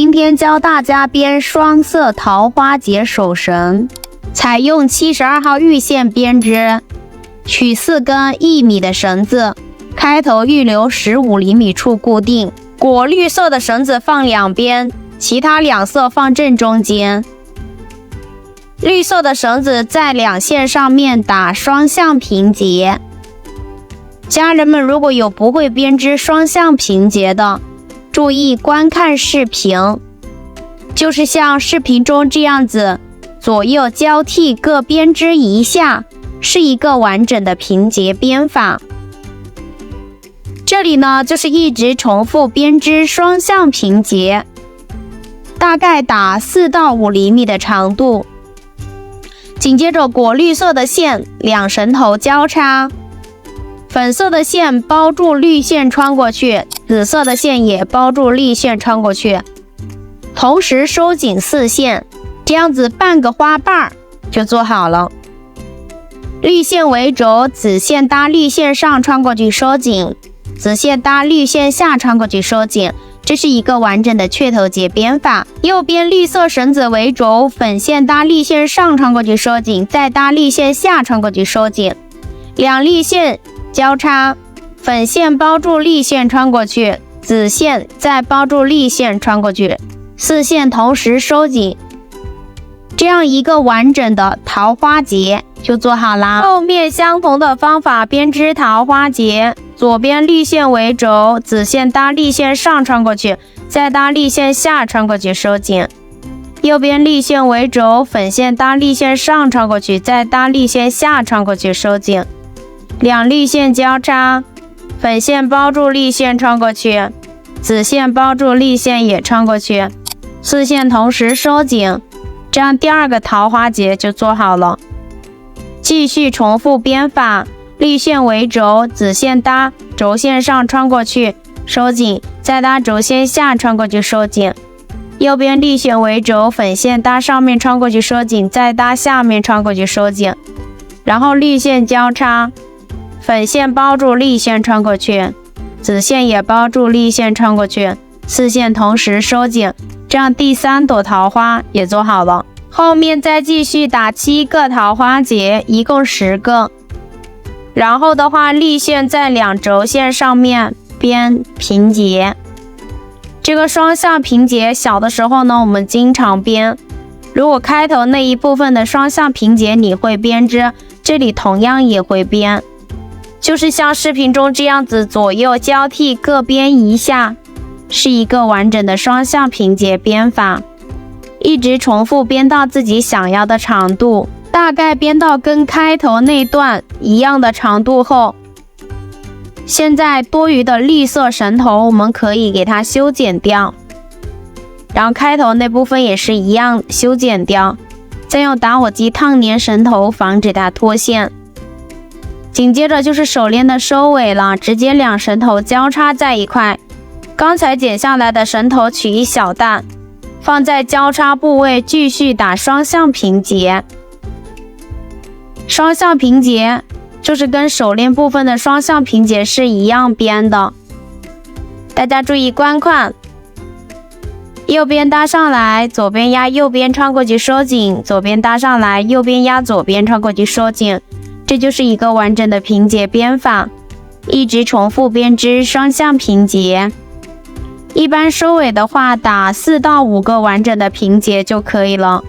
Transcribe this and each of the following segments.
今天教大家编双色桃花结手绳，采用72号玉线编织，取4根1米的绳子，开头预留15厘米处固定。果绿色的绳子放两边，其他2色放正中间。绿色的绳子在2线上面打双向平结。家人们如果有不会编织双向平结的，注意观看视频，就是像视频中这样子，左右交替各编织一下，是一个完整的平结编法。这里呢，就是一直重复编织双向平结，大概打4到5厘米的长度。紧接着果绿色的线2绳头交叉，粉色的线包住绿线穿过去，紫色的线也包住绿线穿过去，同时收紧4线，这样子半个花瓣就做好了。绿线为轴，紫线搭绿线上穿过去收紧，紫线搭绿线下穿过去收紧，这是一个完整的雀头结编法。右边绿色绳子为轴，粉线搭绿线上穿过去收紧，再搭绿线下穿过去收紧，2绿线交叉，粉线包住绿线穿过去，紫线再包住绿线穿过去，4线同时收紧，这样一个完整的桃花结就做好啦。后面相同的方法编织桃花结，左边绿线为轴，紫线搭绿线上穿过去，再搭绿线下穿过去收紧。右边绿线为轴，粉线搭绿线上穿过去，再搭绿线下穿过去收紧。2绿线交叉，粉线包住绿线穿过去，紫线包住绿线也穿过去，4线同时收紧，这样第2个桃花结就做好了。继续重复编法，绿线为轴，紫线搭轴线上穿过去收紧，再搭轴线下穿过去收紧。右边绿线为轴，粉线搭上面穿过去收紧，再搭下面穿过去收紧，然后绿线交叉，粉线包住绿线穿过去，紫线也包住绿线穿过去，4线同时收紧，这样第3朵桃花也做好了。后面再继续打7个桃花结，一共10个。然后的话，绿线在2轴线上面编平结。这个双向平结小的时候呢，我们经常编。如果开头那一部分的双向平结你会编织，这里同样也会编，就是像视频中这样子，左右交替各编一下，是一个完整的双向平结编法。一直重复编到自己想要的长度，大概编到跟开头那段一样的长度后，现在多余的绿色绳头我们可以给它修剪掉，然后开头那部分也是一样修剪掉，再用打火机烫粘绳头防止它脱线。紧接着就是手链的收尾了，直接2绳头交叉在一块，刚才剪下来的绳头取一小段放在交叉部位，继续打双向平结。双向平结就是跟手链部分的双向平结是一样编的，大家注意观看。右边搭上来，左边压右边穿过去收紧，左边搭上来，右边压左边穿过去收紧，这就是一个完整的平结编法。一直重复编织双向平结。一般收尾的话，打4到5个完整的平结就可以了。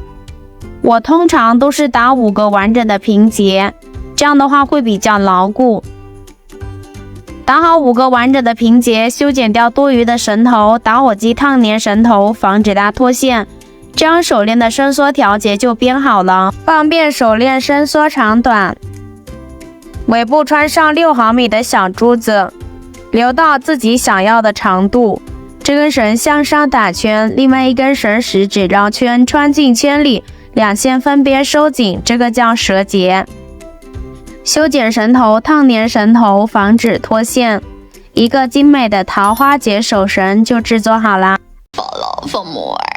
我通常都是打5个完整的平结，这样的话会比较牢固。打好5个完整的平结，修剪掉多余的绳头，打火机烫粘绳头，防止它脱线，这样手链的伸缩调节就编好了，方便手链伸缩长短。尾部穿上6毫米的小珠子，留到自己想要的长度。这根绳向上打圈，另外一根绳食指绕圈，穿进圈里，2线分别收紧，这个叫蛇结。修剪绳头，烫粘绳头，防止脱线。一个精美的桃花结手绳就制作好啦。For more.